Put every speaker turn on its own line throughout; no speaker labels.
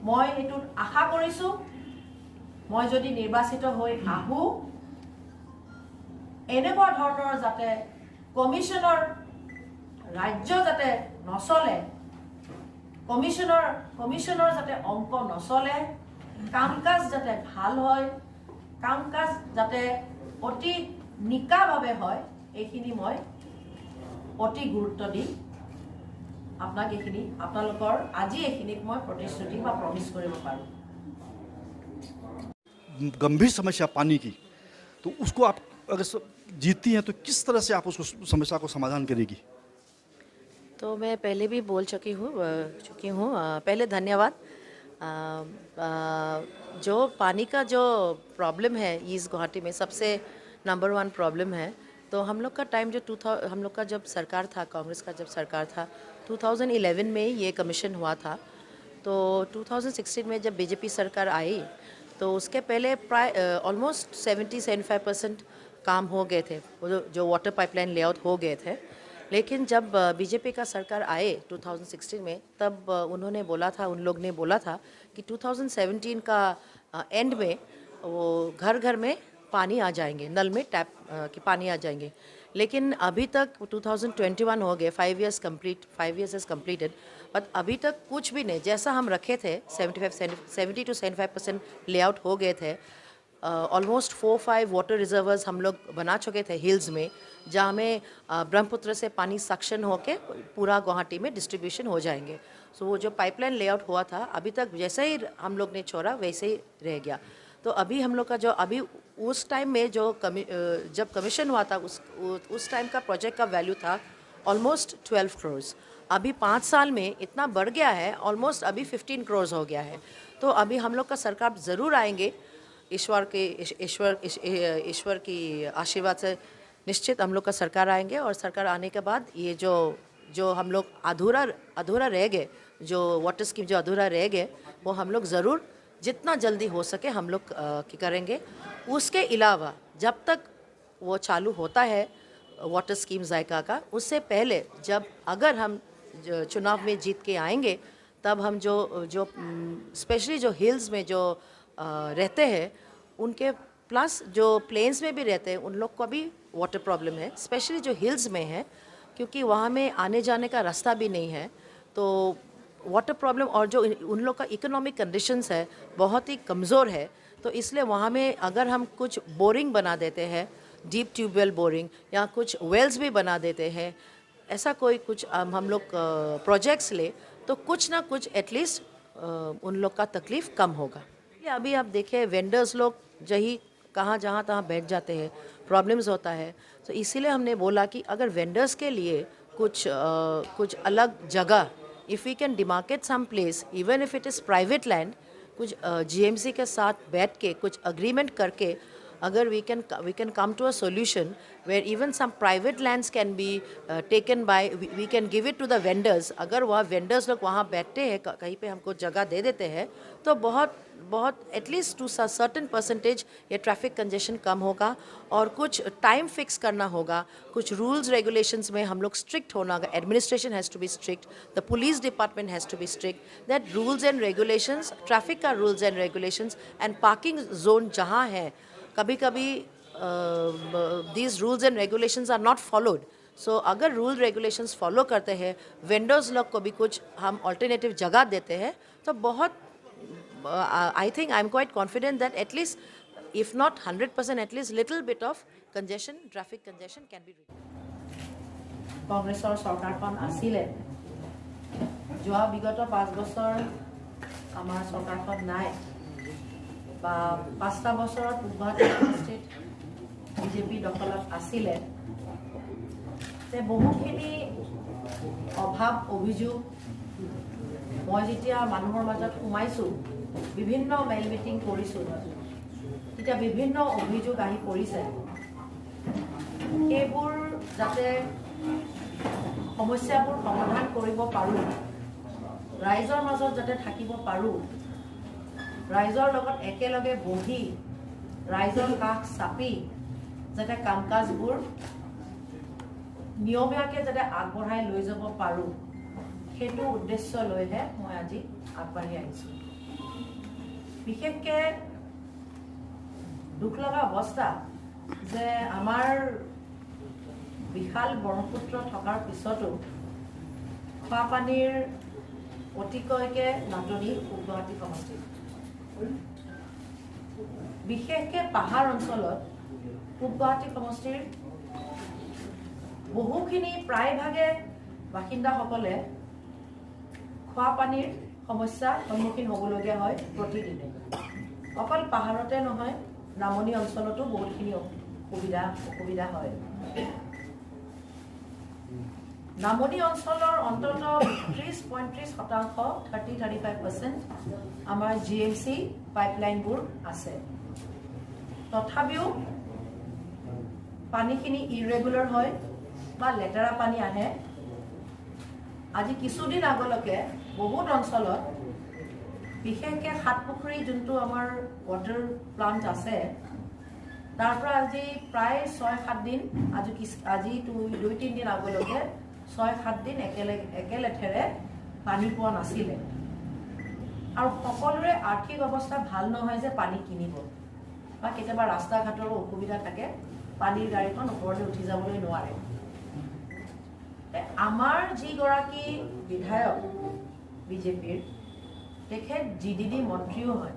মই এইটোত আশা কৰিছোঁ মই যদি নিৰ্বাচিত হৈ আহোঁ এনেকুৱা ধৰণৰ যাতে কমিশনৰ ৰাজ্য যাতে নচলে কমিশনৰ যাতে অংক নচলে কাম কাজ যাতে ভাল হয় কাম কাজ যাতে অতি নিকাভাৱে হয় এইখিনি মই অতি গুৰুত্ব দি আপোনাক এইখিনি আপোনালোকৰ আজি এইখিনিক মই প্ৰতিশ্ৰুতি বা প্ৰমিছ কৰিব পাৰোঁ
गंभीर समस्या पानी की तो उसको आप अगर जीतती हैं तो किस तरह से आप उसको समस्या को समाधान करेगी?
तो मैं पहले भी बोल चुकी हूँ पहले धन्यवाद जो पानी का जो प्रॉब्लम है ईस्ट गुवाहाटी में सबसे नंबर 1 प्रॉब्लम है तो हम लोग का टाइम जो हम लोग का जब सरकार था कांग्रेस का जब सरकार था 2011 में ये कमीशन हुआ था तो 2016 में जब बीजेपी सरकार आई तो उसके पहले प्राय ऑलमोस्ट 70-75% काम हो गए थे जो वाटर पाइपलाइन लेआउट हो गए थे लेकिन जब बीजेपी का सरकार आए 2016 में तब उन्होंने बोला था उन लोग ने बोला था कि 2017 का एंड में वो घर घर में पानी आ जाएंगे नल में टैप के पानी आ जाएंगे लेकिन अभी तक 2021 हो गए 5 years is completed बट अभी तक कुछ भी नहीं जैसा हम रखे थे 70-75% लेआउट हो गए थे ऑलमोस्ट 4-5 वाटर रिजर्वर्स हम लोग बना चुके थे हिल्स में जहाँ में ब्रह्मपुत्र से पानी सक्शन होके पूरा गुवाहाटी में डिस्ट्रीब्यूशन हो जाएंगे सो वो जो पाइपलाइन लेआउट हुआ था अभी तक जैसे ही हम लोग ने छोड़ा वैसे ही रह गया तो अभी हम लोग का जो अभी उस टाइम में जो जब कमीशन हुआ था उस टाइम का प्रोजेक्ट का वैल्यू था ऑलमोस्ट 12 करोड़ अभी 5 साल में इतना बढ़ गया है ऑलमोस्ट अभी 15 करोड़ हो गया है तो अभी हम लोग का सरकार ज़रूर आएंगे ईश्वर की आशीर्वाद से निश्चित हम लोग का सरकार आएंगे और सरकार आने के बाद ये जो हम लोग अधूरा रह गए जो वाटर स्कीम जो अधूरा रह गए वो हम लोग ज़रूर जितना जल्दी हो सके हम लोग करेंगे उसके अलावा जब तक वो चालू होता है वाटर स्कीम जायका का उससे पहले जब अगर हम चुनाव में जीत के आएंगे तब हम जो स्पेशली जो हिल्स में जो रहते हैं उनके प्लस जो प्लेन्स में भी रहते हैं उन लोग को भी वाटर प्रॉब्लम है स्पेशली जो हिल्स में है क्योंकि वहाँ में आने जाने का रास्ता भी नहीं है तो वाटर प्रॉब्लम और जो उन लोग का इकोनॉमिक कंडीशंस है बहुत ही कमज़ोर है तो इसलिए वहाँ में अगर हम कुछ बोरिंग बना देते हैं डीप ट्यूबवेल बोरिंग या कुछ वेल्स भी बना देते हैं ऐसा कोई कुछ हम लोग प्रोजेक्ट्स ले तो कुछ ना कुछ एटलीस्ट उन लोग का तकलीफ़ कम होगा अभी आप देखें वेंडर्स लोग जहाँ तहाँ बैठ जाते हैं प्रॉब्लम्स होता है तो इसीलिए हमने बोला कि अगर वेंडर्स के लिए कुछ अलग जगह if we can demarcate some place even if it is private land कुछ जीएमसी के साथ बैठ के कुछ अग्रीमेंट करके अगर we can come to a solution where even some private lands can be taken by we can give it to the vendors अगर वह vendors लोग वहाँ बैठते हैं कहीं पे हमको जगह दे देते हैं तो बहुत एटलीस्ट टू सर्टेन परसेंटेज ये ट्रैफिक कंजेशन कम होगा और कुछ टाइम फिक्स करना होगा कुछ रूल्स रेगुलेशंस में हम लोग स्ट्रिक्ट होना होगा administration has to be strict the police department has to be strict that rules and regulations traffic का rules and regulations and parking zone जहाँ है कभी these rules and regulations are not followed so अगर rule regulations follow करते हैं vendors लोग को भी कुछ हम ऑल्टरनेटिव जगह देते हैं तो बहुत I think I am quite confident that at least if not 100% at least little bit of congestion traffic congestion can be
কংগ্ৰেছৰ চৰকাৰখন আছিলে যোৱা বিগত 5 বছৰ আমাৰ চৰকাৰখন নাই বা 5টা বছৰত গুৱাহাটী সমষ্টিত বিজেপি দখলত আছিলে তে বহুখিনি অভাৱ অভিযোগ মই যেতিয়া মানুহৰ মাজত সোমাইছোঁ বিভিন্ন মেল মিটিং কৰিছোঁ তেতিয়া বিভিন্ন অভিযোগ আহি পৰিছে এইবোৰ যাতে সমস্যাবোৰ সমাধান কৰিব পাৰোঁ ৰাইজৰ মাজত যাতে থাকিব পাৰোঁ ৰাইজৰ লগত একেলগে বহি ৰাইজৰ কাষ চাপি যাতে কাম কাজবোৰ নিয়মীয়াকৈ যাতে আগবঢ়াই লৈ যাব পাৰোঁ সেইটো উদ্দেশ্য লৈহে মই আজি আগবাঢ়ি আহিছোঁ বিশেষকৈ দুখ লগা অৱস্থা যে আমাৰ বিশাল ব্ৰহ্মপুত্ৰ থকাৰ পিছতো খোৱা পানীৰ অতিকয়কৈ নাটনি পূব গুৱাহাটী সমষ্টিত বিশেষকৈ পাহাৰ অঞ্চলত পূব গুৱাহাটী সমষ্টিৰ বহুখিনি প্ৰায়ভাগে বাসিন্দাসকলে খোৱা পানীৰ সমস্যাৰ সন্মুখীন হ'বলগীয়া হয় প্ৰতিদিনে অকল পাহাৰতে নহয় নামনি অঞ্চলতো বহুতখিনি অসুবিধা হয় নামনি অঞ্চলৰ অন্তত 30-35% 30-35% আমাৰ GMC পাইপলাইনবোৰ আছে তথাপিও পানীখিনি ইৰেগুলাৰ হয় বা লেতেৰা পানী আহে আজি কিছুদিন আগলৈকে বহুত অঞ্চলত বিশেষকৈ সাতপুখুৰী যোনটো আমাৰ ৱাটাৰ প্লান্ট আছে তাৰ পৰা আজি প্ৰায় 6-7 দিন আজি 2-3 দিন আগলৈকে 6-7 দিন একেলেঠেৰে পানী পোৱা নাছিলে আৰু সকলোৰে আৰ্থিক অৱস্থা ভাল নহয় যে পানী কিনিব বা কেতিয়াবা ৰাস্তা ঘাটৰো অসুবিধা থাকে পানীৰ গাড়ীখন ওপৰলৈ উঠি যাবলৈ নোৱাৰে আমাৰ যিগৰাকী বিধায়ক বিজেপিৰ তেখেত GDD মন্ত্ৰীও হয়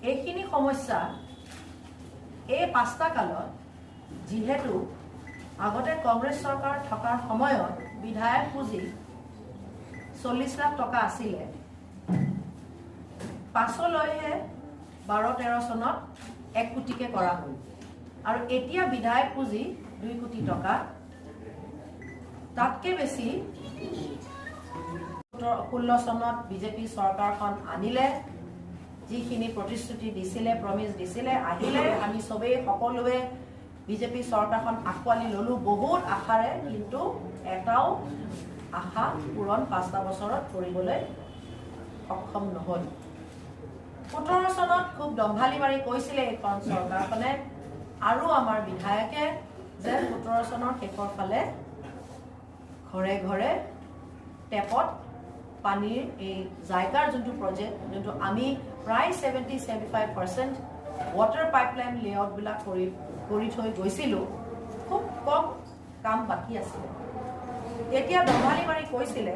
এইখিনি সমস্যা এই 5টা কালত যিহেতু আগতে কংগ্ৰেছ চৰকাৰ থকাৰ সময়ত বিধায়ক পুঁজি 40 লাখ টকা আছিলে পাছলৈহে 12-13 চনত 1 কোটিকে কৰা হ'ল আৰু এতিয়া বিধায়ক পুঁজি 2 কোটি টকা তাতকৈ বেছি 16 চনত বিজেপি চৰকাৰখন আনিলে যিখিনি প্ৰতিশ্ৰুতি দিছিলে প্ৰমিছ দিছিলে আহিলে আমি সবেই সকলোৱে বিজেপি চৰকাৰখন আঁকোৱালি ল'লো বহুত আশাৰে কিন্তু এটাও আশা পূৰণ 5টা বছৰত কৰিবলৈ সক্ষম নহ'ল 17 চনত খুব দম্ভালি মাৰি কৈছিলে এইখন চৰকাৰখনে আৰু আমাৰ বিধায়কে যে 17 চনৰ শেষৰ ফালে ঘৰে ঘৰে টেপত পানীৰ এই জায়গাৰ যোনটো প্ৰজেক্ট যোনটো আমি প্ৰায় 70-75% ৱাটাৰ পাইপলাইন লেআউটবিলাক কৰি থৈ গৈছিলোঁ খুব কম কাম বাকী আছিলে এতিয়া দম্ভালি মাৰি কৈছিলে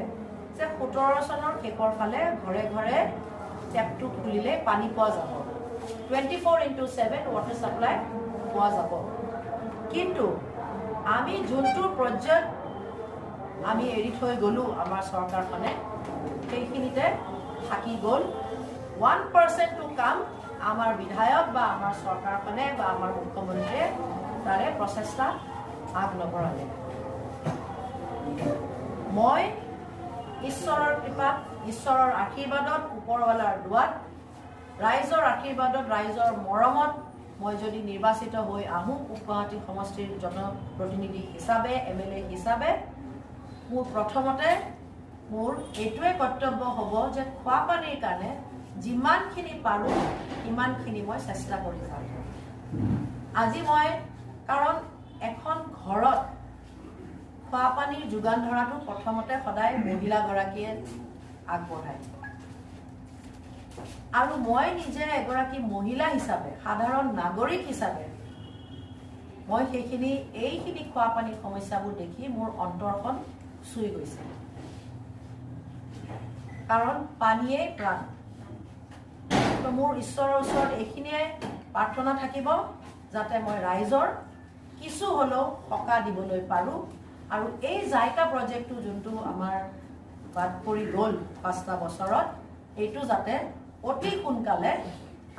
যে 17 চনৰ শেষৰ ফালে ঘৰে ঘৰে টেপটো খুলিলে পানী পোৱা যাব 24/7 ৱাটাৰ ছাপ্লাই পোৱা যাব কিন্তু আমি যোনটো প্ৰজেক্ট আমি এৰি থৈ গ'লো আমাৰ চৰকাৰখনে সেইখিনিতে থাকি গ'ল 1%টো কাম আমাৰ বিধায়ক বা আমাৰ চৰকাৰখনে বা আমাৰ মুখ্যমন্ত্ৰীয়ে তাৰে প্ৰচেষ্টা আগ নবঢ়ালে মই ঈশ্বৰৰ কৃপাত ঈশ্বৰৰ আশীৰ্বাদত ওপৰৱালাৰ দুৱাত ৰাইজৰ আশীৰ্বাদত ৰাইজৰ মৰমত মই যদি নিৰ্বাচিত হৈ আহোঁ পূব গুৱাহাটী সমষ্টিৰ জনপ্ৰতিনিধি হিচাপে MLA হিচাপে মোৰ প্ৰথমতে মোৰ এইটোৱে কৰ্তব্য হ'ব যে খোৱা পানীৰ কাৰণে যিমানখিনি পাৰোঁ সিমানখিনি মই চেষ্টা কৰি যাম আজি মই কাৰণ এখন ঘৰত খোৱা পানীৰ যোগান ধৰাটো প্ৰথমতে সদায় মহিলাগৰাকীয়ে আগবঢ়ায় আৰু মই নিজে এগৰাকী মহিলা হিচাপে সাধাৰণ নাগৰিক হিচাপে মই এইখিনি খোৱা পানীৰ সমস্যাবোৰ দেখি মোৰ অন্তৰখন চুই গৈছে কাৰণ পানীয়েই প্ৰাণ তো মোৰ ঈশ্বৰৰ ওচৰত এইখিনিয়ে প্ৰাৰ্থনা থাকিব যাতে মই ৰাইজৰ কিছু হ'লেও সকাহ দিবলৈ পাৰোঁ আৰু এই জাইকা প্ৰজেক্টটো যোনটো আমাৰ বাদ পৰি গ'ল 5টা বছৰত এইটো যাতে অতি সোনকালে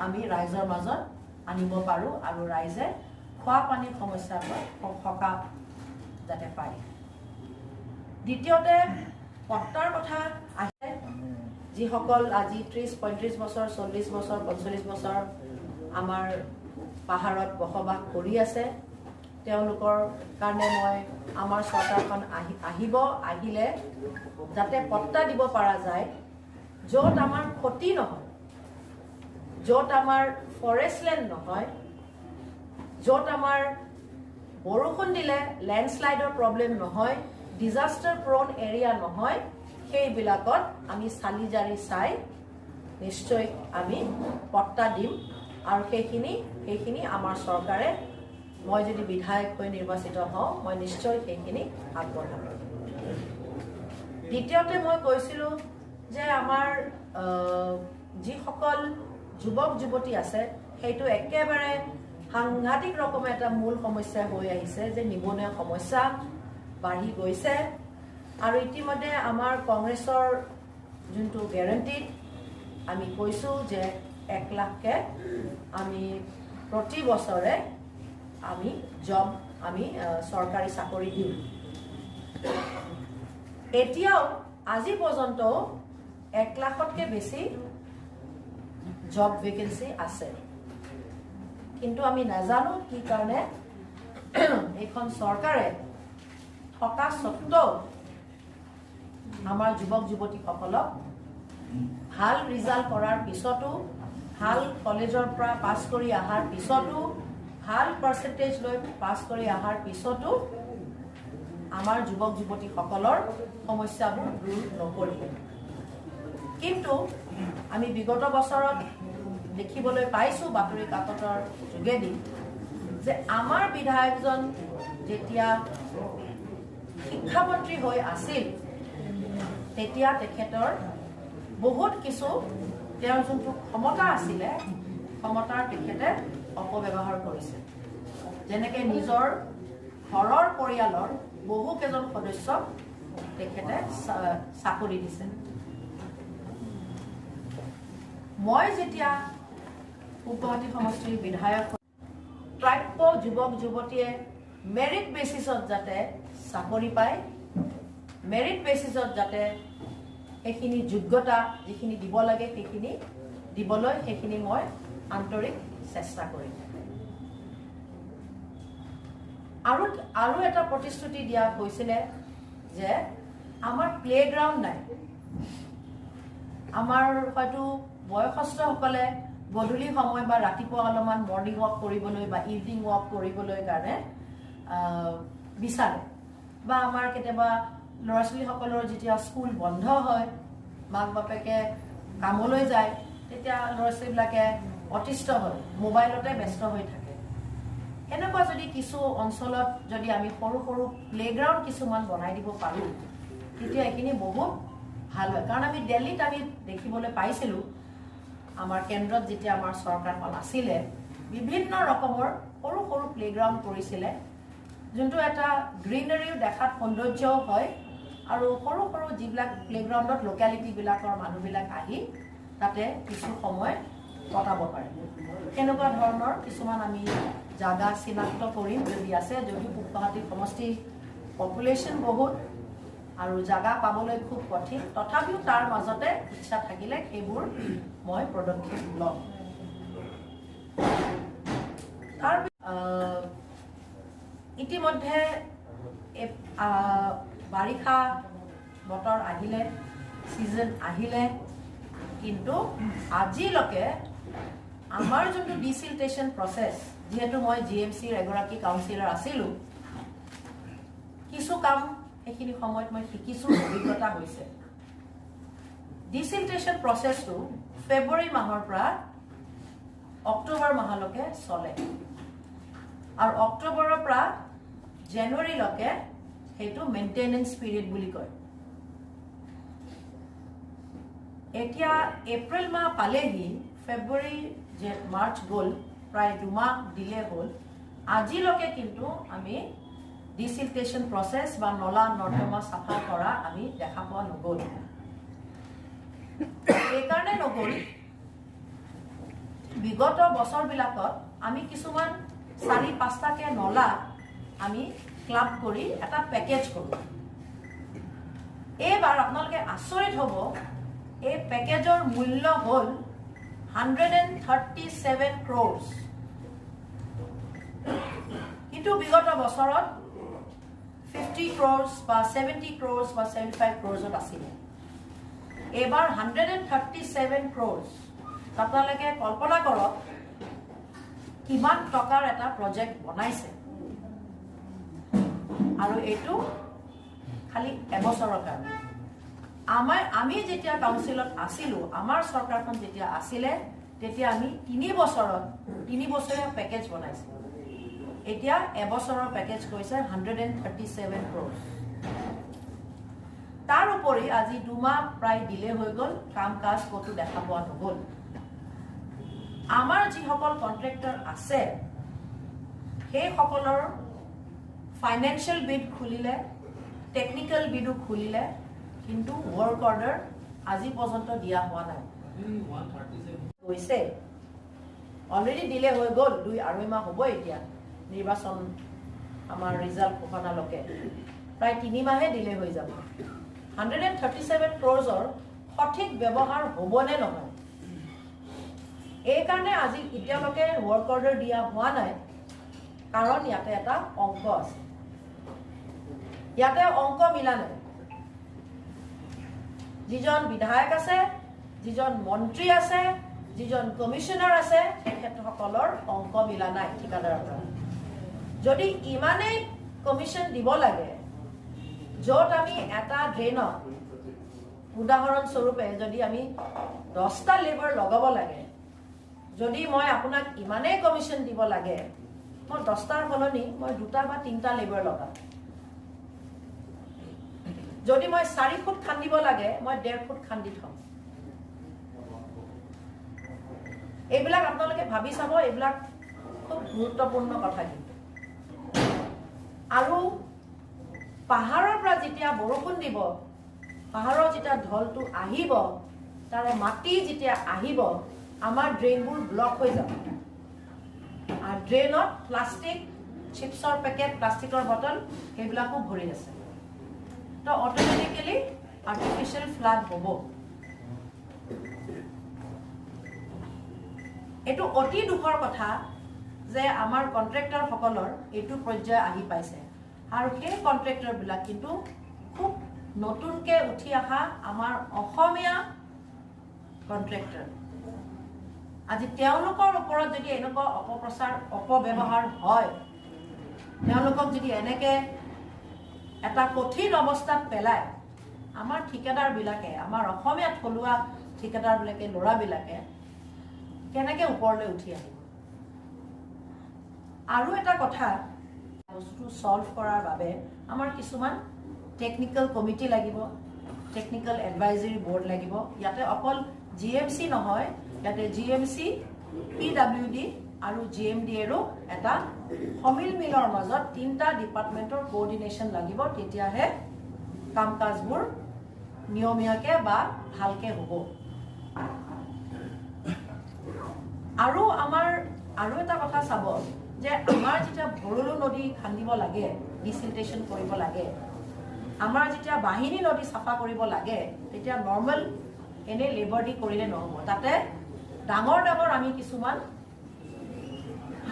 আমি ৰাইজৰ মাজত আনিব পাৰোঁ আৰু ৰাইজে খোৱা পানীৰ সমস্যাৰ পৰা সকাহ যাতে পায় দ্বিতীয়তে পট্টাৰ কথা আহে যিসকল আজি 30-35 বছৰ 40 বছৰ 45 বছৰ আমাৰ পাহাৰত বসবাস কৰি আছে তেওঁলোকৰ কাৰণে মই আমাৰ চৰকাৰখন আহিলে যাতে পট্টা দিব পৰা যায় য'ত আমাৰ ক্ষতি নহয় য'ত আমাৰ ফৰেষ্ট লেণ্ড নহয় য'ত আমাৰ বৰষুণ দিলে লেণ্ডশ্লাইডৰ প্ৰব্লেম নহয় ডিজাষ্টাৰ প্ৰ'ন এৰিয়া নহয় সেইবিলাকত আমি চালি জাৰি চাই নিশ্চয় আমি পট্টা দিম আৰু সেইখিনি আমাৰ চৰকাৰে মই যদি বিধায়ক হৈ নিৰ্বাচিত হওঁ মই নিশ্চয় সেইখিনি আগবঢ়াম দ্বিতীয়তে মই কৈছিলোঁ যে আমাৰ যিসকল যুৱক যুৱতী আছে সেইটো একেবাৰে সাংঘাতিক ৰকমে এটা মূল সমস্যা হৈ আহিছে যে নিবনুৱা সমস্যা বাঢ়ি গৈছে আৰু ইতিমধ্যে আমাৰ কংগ্ৰেছৰ যোনটো গেৰাণ্টিত আমি কৈছোঁ যে 1 লাখকে আমি প্ৰতি বছৰে আমি জব আমি চৰকাৰী চাকৰি দিম এতিয়াও আজি পৰ্যন্ত 1 লাখতকৈ বেছি জব ভেকেন্সি আছে কিন্তু আমি নাজানো কি কাৰণে এইখন চৰকাৰে থকা সত্ত্বেও আমাৰ যুৱক যুৱতীসকলক ভাল ৰিজাল্ট কৰাৰ পিছতো ভাল কলেজৰ পৰা পাছ কৰি অহাৰ পিছতো ভাল পাৰ্চেণ্টেজ লৈ পাছ কৰি অহাৰ পিছতো আমাৰ যুৱক যুৱতীসকলৰ সমস্যাবোৰ দূৰ নকৰিব কিন্তু আমি বিগত বছৰত দেখিবলৈ পাইছোঁ বাতৰি কাকতৰ যোগেদি যে আমাৰ বিধায়কজন যেতিয়া শিক্ষামন্ত্ৰী হৈ আছিল তেতিয়া তেখেতৰ বহুত কিছু তেওঁৰ যোনটো ক্ষমতা আছিলে ক্ষমতাৰ তেখেতে অপব্যৱহাৰ কৰিছে যেনেকৈ নিজৰ ঘৰৰ পৰিয়ালৰ বহু কেইজন সদস্যক তেখেতে চাকৰি দিছে মই যেতিয়া গুৱাহাটী সমষ্টিৰ বিধায়ক প্ৰাপ্য যুৱক যুৱতীয়ে মেৰিট বেচিছত যাতে চাকৰি পায় মেৰিট বেচিছত যাতে সেইখিনি যোগ্যতা যিখিনি দিব লাগে সেইখিনি দিবলৈ সেইখিনি মই আন্তৰিক চেষ্টা কৰিম আৰু এটা প্ৰতিশ্ৰুতি দিয়া হৈছিলে যে আমাৰ প্লেগ্ৰাউণ্ড নাই আমাৰ হয়তো বয়সস্থসকলে গধূলি সময় বা ৰাতিপুৱা অলপমান মৰ্ণিং ৱাক কৰিবলৈ বা ইভিনিং ৱাক কৰিবলৈ কাৰণে বিচাৰে বা আমাৰ কেতিয়াবা ল'ৰা ছোৱালীসকলৰ যেতিয়া স্কুল বন্ধ হয় মাক বাপেকে কামলৈ যায় তেতিয়া ল'ৰা ছোৱালীবিলাকে অতিষ্ঠ হয় মোবাইলতে ব্যস্ত হৈ থাকে এনেকুৱা যদি কিছু অঞ্চলত যদি আমি সৰু সৰু প্লেগ্ৰাউণ্ড কিছুমান বনাই দিব পাৰোঁ তেতিয়া এইখিনি বহুত ভাল হয় কাৰণ আমি দিল্লীত আমি দেখিবলৈ পাইছিলোঁ আমাৰ কেন্দ্ৰত যেতিয়া আমাৰ চৰকাৰখন আছিলে বিভিন্ন ৰকমৰ সৰু সৰু প্লেগ্ৰাউণ্ড কৰিছিলে যোনটো এটা গ্ৰীনাৰীও দেখাত সৌন্দৰ্যও হয় আৰু সৰু সৰু যিবিলাক প্লেগ্ৰাউণ্ডত লোকেলিটিবিলাকৰ মানুহবিলাক আহি তাতে কিছু সময় কটাব পাৰে এনেকুৱা ধৰণৰ কিছুমান আমি জাগা চিনাক্ত কৰিম যদি আছে যদিও গুৱাহাটী সমষ্টি পপুলেশ্যন বহুত আৰু জাগা পাবলৈ খুব কঠিন তথাপিও তাৰ মাজতে ইচ্ছা থাকিলে সেইবোৰ মই পদক্ষেপ ল'ম তাৰ ইতিমধ্যে বাৰিষা বতৰ আহিলে সিজন আহিলে কিন্তু আজিলৈকে আমাৰ যোনটো ডিচিল্টেশ্যন প্ৰচেছ যেহেতু মই জিএমচিৰ এগৰাকী কাউন্সিলৰ আছিলোঁ কিছু কাম এইখিনি সময়ত মই শিকিছোঁ অভিজ্ঞতা হৈছে ডিচিল্টেশ্যন প্ৰচেছটো ফেব্ৰুৱাৰী মাহৰ পৰা অক্টোবৰ মাহলৈকে চলে আৰু অক্টোবৰৰ পৰা জানুৱাৰীলৈকে সেইটো মেইনটেনেন্স পিৰিয়ড বুলি কয় এতিয়া এপ্ৰিল মাহ পালেহি ফেব্ৰুৱাৰী মাৰ্চ গ'ল প্ৰায় 2 মাহ দিলে হ'ল আজিলৈকে কিন্তু আমি ডিচিল্টেশ্যন প্ৰচেছ বা নলা নৰ্দমা চাফা কৰা আমি দেখা পোৱা নগ'ল এইকাৰণে নগ'ল বিগত বছৰবিলাকত আমি কিছুমান 4-5টাকে নলা আমি ক্লাব কৰি এটা পেকেজ কৰোঁ এইবাৰ আপোনালোকে আচৰিত হ'ব এই পেকেজৰ মূল্য হ'ল 137 crores কিন্তু বিগত বছৰত 50 crores বা 70 crores বা 75 crores আছিলে এবাৰ 137 crores আপোনালোকে কল্পনা কৰক কিমান টকাৰ এটা প্ৰজেক্ট বনাইছে আৰু এইটো খালি এবছৰৰ কাৰণে আমি যেতিয়া কাউন্সিলত আছিলোঁ, আমাৰ চৰকাৰখন যেতিয়া আছিলে, তেতিয়া আমি 3 বছৰীয়া পেকেজ বনাইছিলোঁ। এতিয়া এবছৰৰ পেকেজ কৈছে 137 crore। তাৰ উপৰি আজি 2 মাহ প্ৰায় ডিলে হৈ গ'ল, কাম কাজ ক'তো দেখা পোৱা নগ'ল। আমাৰ যিসকল কন্ট্ৰেক্টৰ আছে সেইসকলৰ ফাইনেন্সিয়েল বিড খুলিলে, টেকনিক্যাল বিডো খুলিলে, কিন্তু ৱৰ্ক অৰ্ডাৰ আজি পৰ্যন্ত দিয়া হোৱা নাই। গৈছে অলৰেডি ডিলে হৈ গ'ল, 2-2.5 মাহ হ'ব। এতিয়া নিৰ্বাচন আমাৰ ৰিজাল্ট ঘোষণালৈকে প্ৰায় 3 মাহে ডিলে হৈ যাব। 137 crore সঠিক ব্যৱহাৰ হ'বনে নহয়, এইকাৰণে আজি এতিয়ালৈকে ৱৰ্ক অৰ্ডাৰ দিয়া হোৱা নাই। কাৰণ ইয়াতে এটা অংক আছে, ইয়াতে অংক মিলা নাই। যিজন বিধায়ক আছে, যিজন মন্ত্ৰী আছে, যিজন কমিশনাৰ আছে, তেখেতসকলৰ অংক মিলা নাই ঠিকাদাৰৰ পৰা। যদি ইমানেই কমিশন দিব লাগে, য'ত আমি এটা ড্ৰেইনত উদাহৰণস্বৰূপে যদি আমি 10টা লেবাৰ লগাব লাগে, যদি মই আপোনাক ইমানেই কমিশন দিব লাগে, মই 10টাৰ সলনি মই 2টা বা 3টা লেবাৰ লগাম। যদি মই 4 ফুট খান্দিব লাগে, মই 1.5 ফুট খান্দি থম। এইবিলাক আপোনালোকে ভাবি চাব, এইবিলাক খুব গুৰুত্বপূৰ্ণ কথা। কিন্তু আৰু পাহাৰৰ পৰা যেতিয়া বৰষুণ দিব, পাহাৰৰ যেতিয়া ঢলটো আহিব, তাৰে মাটি যেতিয়া আহিব, আমাৰ ড্ৰেইনবোৰ ব্লক হৈ যাব। আৰু ড্ৰেইনত প্লাষ্টিক, চিপছৰ পেকেট, প্লাষ্টিকৰ বটল সেইবিলাকো ভৰি আছে। তো অটোমেটিকেলি আৰ্টিফিচিয়েল ফ্লাড হ'ব। এইটো অতি দুখৰ কথা যে আমাৰ কন্ট্ৰেক্টৰসকলৰ এইটো পৰ্যায় আহি পাইছে। আৰু সেই কন্ট্ৰেক্টৰবিলাক কিন্তু খুব নতুনকৈ উঠি অহা আমাৰ অসমীয়া কন্ট্ৰেক্টৰ। আজি তেওঁলোকৰ ওপৰত যদি এনেকুৱা অপপ্ৰচাৰ, অপব্যৱহাৰ হয়, তেওঁলোকক যদি এনেকৈ এটা কঠিন অৱস্থাত পেলায়, আমাৰ ঠিকাদাৰবিলাকে, আমাৰ অসমীয়া থলুৱা ঠিকাদাৰবিলাকে, ল'ৰাবিলাকে কেনেকৈ ওপৰলৈ উঠি আহিব। আৰু এটা কথা, বস্তুটো সলভ কৰাৰ বাবে আমাৰ কিছুমান টেকনিক্যাল কমিটি লাগিব, টেকনিক্যাল এডভাইজৰী বৰ্ড লাগিব। ইয়াতে অকল GMC নহয়, ইয়াতে GMC, PWD আৰু GMDAৰো এটা সমিল মিলৰ মাজত 3টা ডিপাৰ্টমেণ্টৰ কোঅৰ্ডিনেশ্যন লাগিব। তেতিয়াহে কাম কাজবোৰ নিয়মীয়াকৈ বা ভালকৈ হ'ব। আৰু আমাৰ আৰু এটা কথা চাব যে আমাৰ যেতিয়া ভৰলু নদী খান্দিব লাগে, ডিচিল্টেশ্যন কৰিব লাগে, আমাৰ যেতিয়া বাহিনী নদী চাফা কৰিব লাগে, তেতিয়া নৰ্মেল এনেই লেবাৰ দি কৰিলে নহ'ব। তাতে ডাঙৰ ডাঙৰ আমি কিছুমান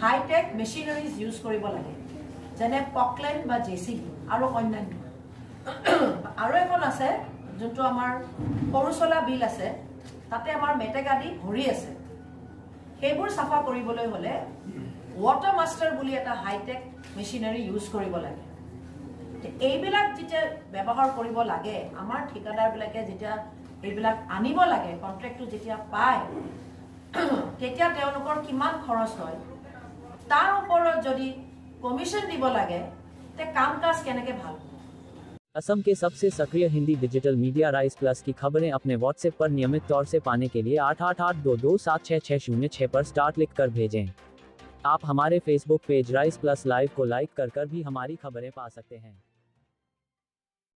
হাইটেক মেচিনাৰিজ ইউজ কৰিব লাগে, যেনে পকলেন বা JCB আৰু অন্যান্য। আৰু এখন আছে যোনটো আমাৰ সৰুচলা বিল আছে, তাতে আমাৰ মেটেকাদি ভৰি আছে। সেইবোৰ চাফা কৰিবলৈ হ'লে ৱাটাৰ মাষ্টাৰ বুলি এটা হাইটেক মেচিনাৰী ইউজ কৰিব লাগে। এইবিলাক যেতিয়া ব্যৱহাৰ কৰিব লাগে, আমাৰ ঠিকাদাৰবিলাকে যেতিয়া এইবিলাক আনিব লাগে, কন্ট্ৰেক্টটো যেতিয়া পায়, তেতিয়া তেওঁলোকৰ কিমান খৰচ হয়, তাৰ ওপৰত যদি কমিশন দিব লাগে, তে কাম কাজ কেনেকৈ ভাল হ'ব।
असम के सबसे सक्रिय Hindi digital media Rise plus की खबरें अपने व्हाट्सएप पर नियमित तौर से पाने के लिए 8882276606 पर स्टार्ट लिख कर भेजें। आप हमारे Facebook page rice plus live को लाइक कर भी हमारी खबरें पा सकते हैं।